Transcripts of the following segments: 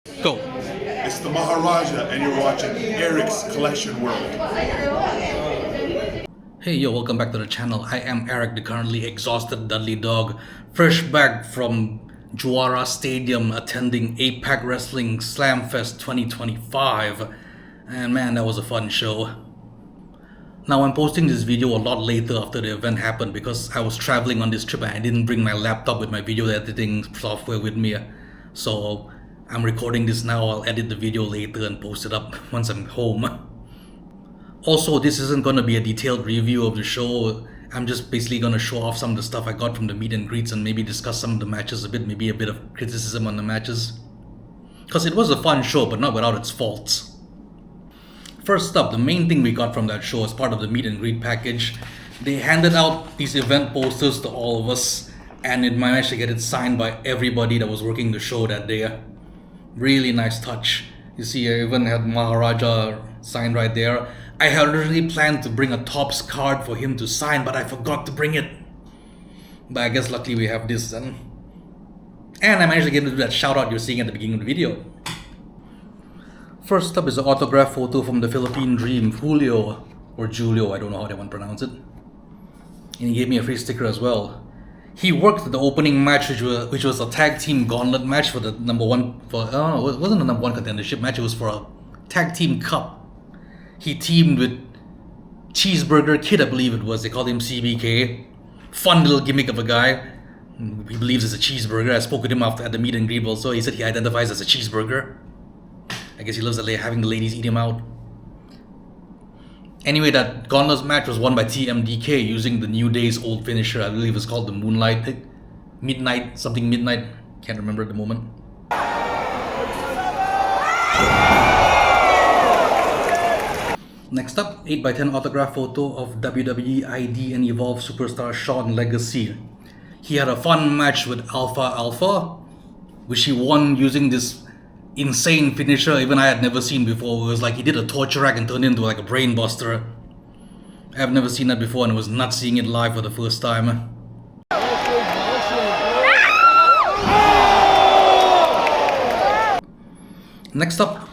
Go. It's the Maharaja, and you're watching Eric's Collection World. Hey yo, welcome back to the channel. I am Eric, the currently exhausted Dudley Dog, fresh back from Juara Stadium attending APAC Wrestling Slamfest 2025. And man, that was a fun show. Now I'm posting this video a lot later after the event happened because I was traveling on this trip and I didn't bring my laptop with my video editing software with me. So I'm recording this now, I'll edit the video later and post it up once I'm home. Also, this isn't going to be a detailed review of the show. I'm just basically going to show off some of the stuff I got from the meet and greets and maybe discuss some of the matches a bit, maybe a bit of criticism on the matches. Because it was a fun show, but not without its faults. First up, the main thing we got from that show as part of the meet and greet package, they handed out these event posters to all of us, and it managed to get it signed by everybody that was working the show that day. Really nice touch. You see, I even had Maharaja signed right there. I had originally planned to bring a Topps card for him to sign, but I forgot to bring it. But I guess luckily we have this then. And I managed to get into that shout out you're seeing at the beginning of the video. First up is an autograph photo from the Philippine Dream, Julio, or Julio, I don't know how they want to pronounce it. And he gave me a free sticker as well. He worked the opening match, which was a tag team gauntlet match for the number one, it wasn't a number one contendership match, it was for a tag team cup. He teamed with Cheeseburger Kid, I believe it was, they called him CBK. Fun little gimmick of a guy. He believes it's a cheeseburger. I spoke with him after at the meet and greet also. He said he identifies as a cheeseburger. I guess he loves having the ladies eat him out. Anyway, that gauntlet match was won by TMDK using the New Day's old finisher. I believe it was called the Moonlight, Midnight, something Midnight. Can't remember at the moment. Next up, 8x10 autograph photo of WWE ID and Evolve superstar Shawn Legacy. He had a fun match with Alpha Alpha, which he won using this insane finisher even I had never seen before. It was like he did a torture rack and turned it into like a brain buster. I've never seen that before and it was nuts seeing it live for the first time. Next up,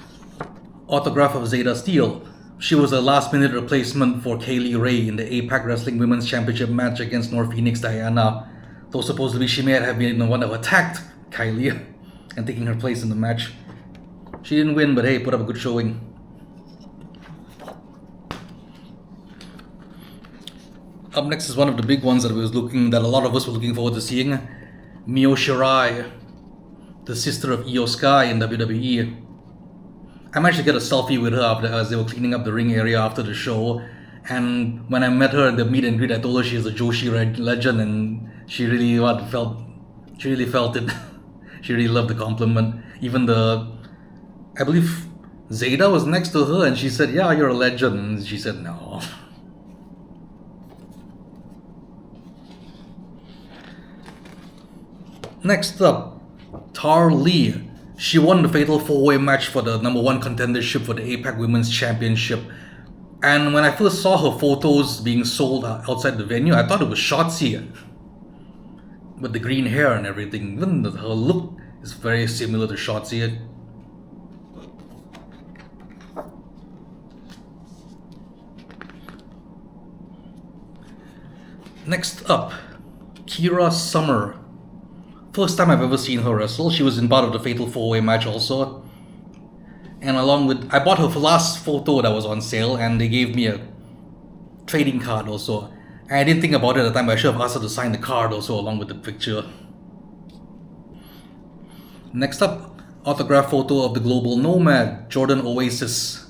autograph of Zeta Steel. She was a last minute replacement for Kaylee Ray in the APAC Wrestling Women's Championship match against North Phoenix Diana. Though supposedly she may have been the one that attacked Kylie and taking her place in the match. She didn't win, but hey, put up a good showing. Up next is one of the big ones that a lot of us were looking forward to seeing. Mio Shirai, the sister of Io Sky in WWE. I managed to get a selfie with her as they were cleaning up the ring area after the show. And when I met her in the meet and greet, I told her she is a Joshi legend, and she really felt it. She really loved the compliment. Even I believe Zeta was next to her and she said, "Yeah, you're a legend." And she said, "No." Next up, Tar Lee. She won the Fatal 4-Way match for the number one contendership for the APAC Women's Championship. And when I first saw her photos being sold outside the venue, I thought it was Shotzi. With the green hair and everything. Even her look is very similar to Shotzi. Next up, Kira Summer. First time I've ever seen her wrestle. She was in part of the Fatal 4-Way match also. And I bought her last photo that was on sale and they gave me a trading card also. And I didn't think about it at the time, but I should have asked her to sign the card also along with the picture. Next up, autograph photo of the Global Nomad, Jordan Oasis.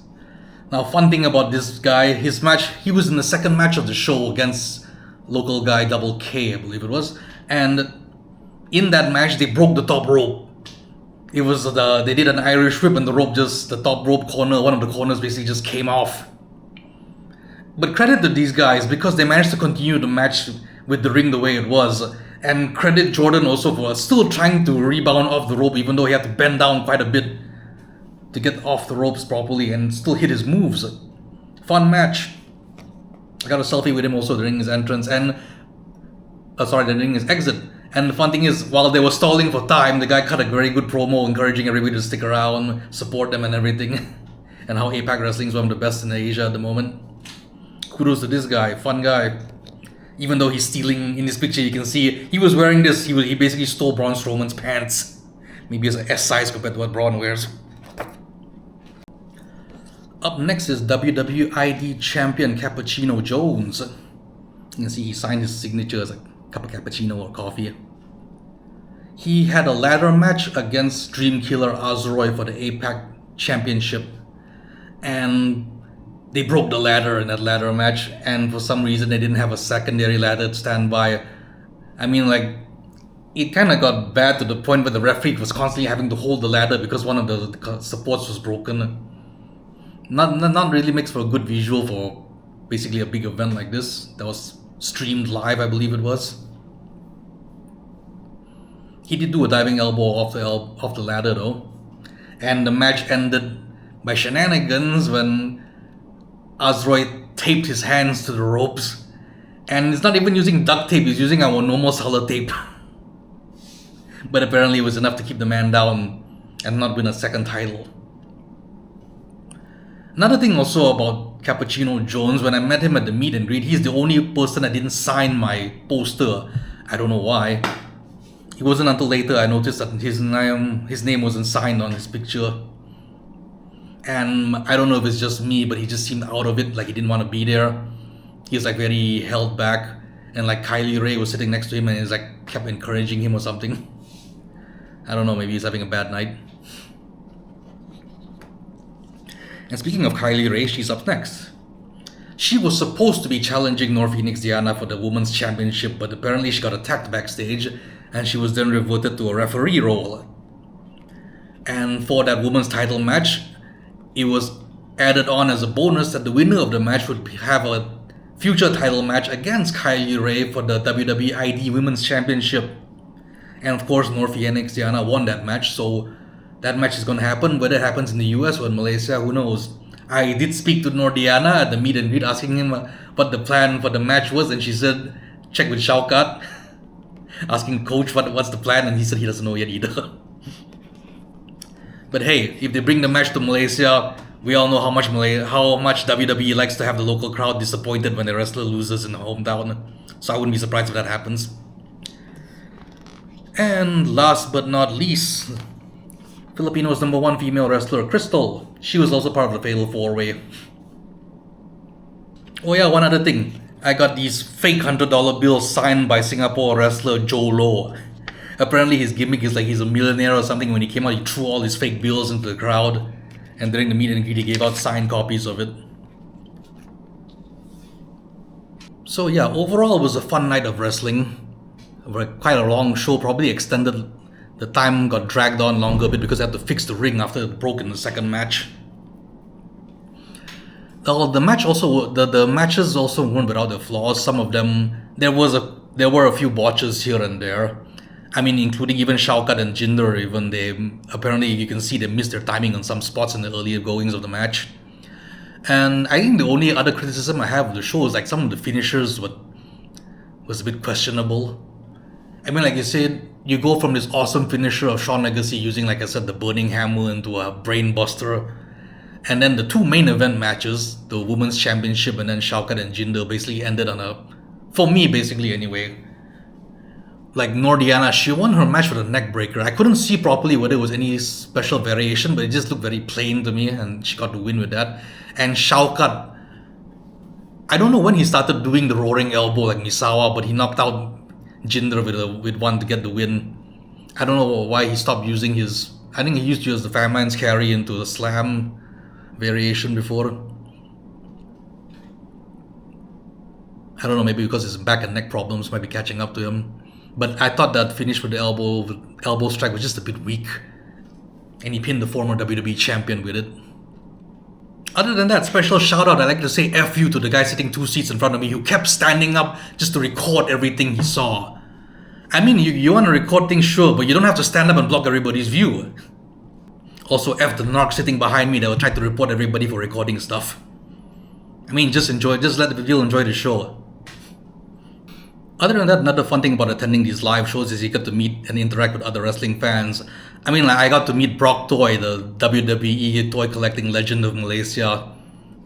Now, fun thing about this guy, his match, he was in the second match of the show against local guy Double K, I believe it was. And in that match, they broke the top rope. It was they did an Irish whip and the top rope corner, one of the corners basically just came off. But credit to these guys because they managed to continue the match with the ring the way it was. And credit Jordan also for still trying to rebound off the rope even though he had to bend down quite a bit to get off the ropes properly and still hit his moves. Fun match. I got a selfie with him also during his entrance and during his exit. And the fun thing is, while they were stalling for time, the guy cut a very good promo encouraging everybody to stick around, support them and everything. And how APAC Wrestling is one of the best in Asia at the moment. Kudos to this guy, fun guy. Even though he's stealing, in this picture you can see, he was wearing this, he basically stole Braun Strowman's pants. Maybe it's an S size compared to what Braun wears. Up next is WWID champion Cappuccino Jones. You can see he signed his signature as a cup of cappuccino or coffee. He had a ladder match against Dream Killer Azroy for the APAC championship. And they broke the ladder in that ladder match, and for some reason they didn't have a secondary ladder to stand by. I mean, like, it kind of got bad to the point where the referee was constantly having to hold the ladder because one of the supports was broken. Not really makes for a good visual for basically a big event like this that was streamed live, I believe it was. He did do a diving elbow off the ladder though, and the match ended by shenanigans when Azroy taped his hands to the ropes, and he's not even using duct tape, he's using our normal solid tape. But apparently it was enough to keep the man down and not win a second title. Another thing also about Cappuccino Jones, when I met him at the meet and greet, he's the only person that didn't sign my poster. I don't know why. It wasn't until later I noticed that his name wasn't signed on his picture. And I don't know if it's just me, but he just seemed out of it, like he didn't want to be there. He was like very held back, and like Kylie Ray was sitting next to him and he's like kept encouraging him or something. I don't know, maybe he's having a bad night. And speaking of Kylie Ray, she's up next. She was supposed to be challenging North Phoenix Diana for the Women's Championship, but apparently she got attacked backstage and she was then reverted to a referee role. And for that women's title match, it was added on as a bonus that the winner of the match would have a future title match against Kylie Ray for the WWID Women's Championship. And of course, North Phoenix Diana won that match, so that match is going to happen. Whether it happens in the US or in Malaysia, who knows. I did speak to Nordiana at the meet and greet, asking him what the plan for the match was, and she said, check with Shaukat. Asking coach what's the plan, and he said he doesn't know yet either. But hey, if they bring the match to Malaysia, we all know how much WWE likes to have the local crowd disappointed when the wrestler loses in the hometown. So I wouldn't be surprised if that happens. And last but not least, Filipino's #1 female wrestler, Crystal. She was also part of the Fatal 4-Way. Oh yeah, one other thing. I got these fake $100 bills signed by Singapore wrestler Joe Low. Apparently his gimmick is like he's a millionaire or something. When he came out, he threw all his fake bills into the crowd. And during the meet and greet, he gave out signed copies of it. So yeah, overall it was a fun night of wrestling. Quite a long show, probably extended. The time got dragged on longer a bit because I had to fix the ring after it broke in the second match. The matches also weren't without their flaws. Some of them, there were a few botches here and there. I mean, including even Shaukat and Jinder. Even apparently you can see they missed their timing on some spots in the earlier goings of the match. And I think the only other criticism I have of the show is like some of the finishers was a bit questionable. I mean, like you said, you go from this awesome finisher of Shawn Legacy using, like I said, the Burning Hammer into a Brain Buster. And then the two main event matches, the Women's Championship and then Shaukat and Jinder, basically ended on for me basically anyway. Like Nordiana, she won her match with a neck breaker. I couldn't see properly whether it was any special variation, but it just looked very plain to me and she got to win with that. And Shaukat, I don't know when he started doing the roaring elbow like Misawa, but he knocked out Jinder with one to get the win. I don't know why he stopped using his... I think he used to use the fireman's carry into the slam variation before. I don't know, maybe because his back and neck problems might be catching up to him. But I thought that finish with the elbow strike was just a bit weak. And he pinned the former WWE champion with it. Other than that, special shout out, I'd like to say F you to the guy sitting 2 seats in front of me who kept standing up just to record everything he saw. I mean, you want to record things, sure, but you don't have to stand up and block everybody's view. Also, F the narc sitting behind me that will try to report everybody for recording stuff. I mean, just let the people enjoy the show. Other than that, another fun thing about attending these live shows is you get to meet and interact with other wrestling fans. I mean, like, I got to meet Brock Toy, the WWE toy collecting legend of Malaysia,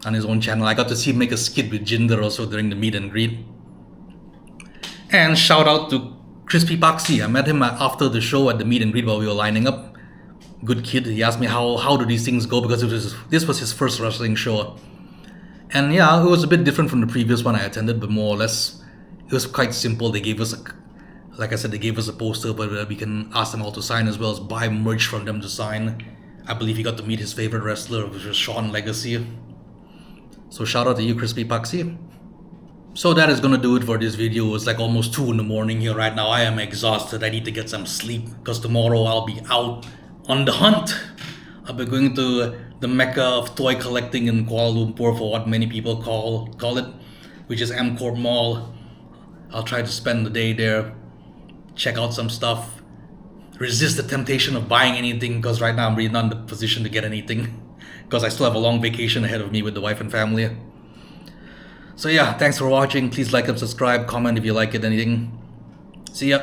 on his own channel. I got to see him make a skit with Jinder also during the meet and greet. And shout out to Crispy Paxi. I met him after the show at the meet and greet while we were lining up. Good kid. He asked me how do these things go, because this was his first wrestling show. And yeah, it was a bit different from the previous one I attended, but more or less it was quite simple. They gave us like I said, they gave us a poster, but we can ask them all to sign as well as buy merch from them to sign. I believe he got to meet his favorite wrestler, which was Shawn Legacy. So shout out to you, Crispy Paxi. So that is gonna do it for this video. It's like almost 2 in the morning here right now. I am exhausted. I need to get some sleep because tomorrow I'll be out on the hunt. I'll be going to the mecca of toy collecting in Kuala Lumpur, for what many people call it, which is M Corp Mall. I'll try to spend the day there, check out some stuff, resist the temptation of buying anything, because right now I'm really not in the position to get anything because I still have a long vacation ahead of me with the wife and family. So yeah, thanks for watching. Please like and subscribe, comment if you like it, anything. See ya.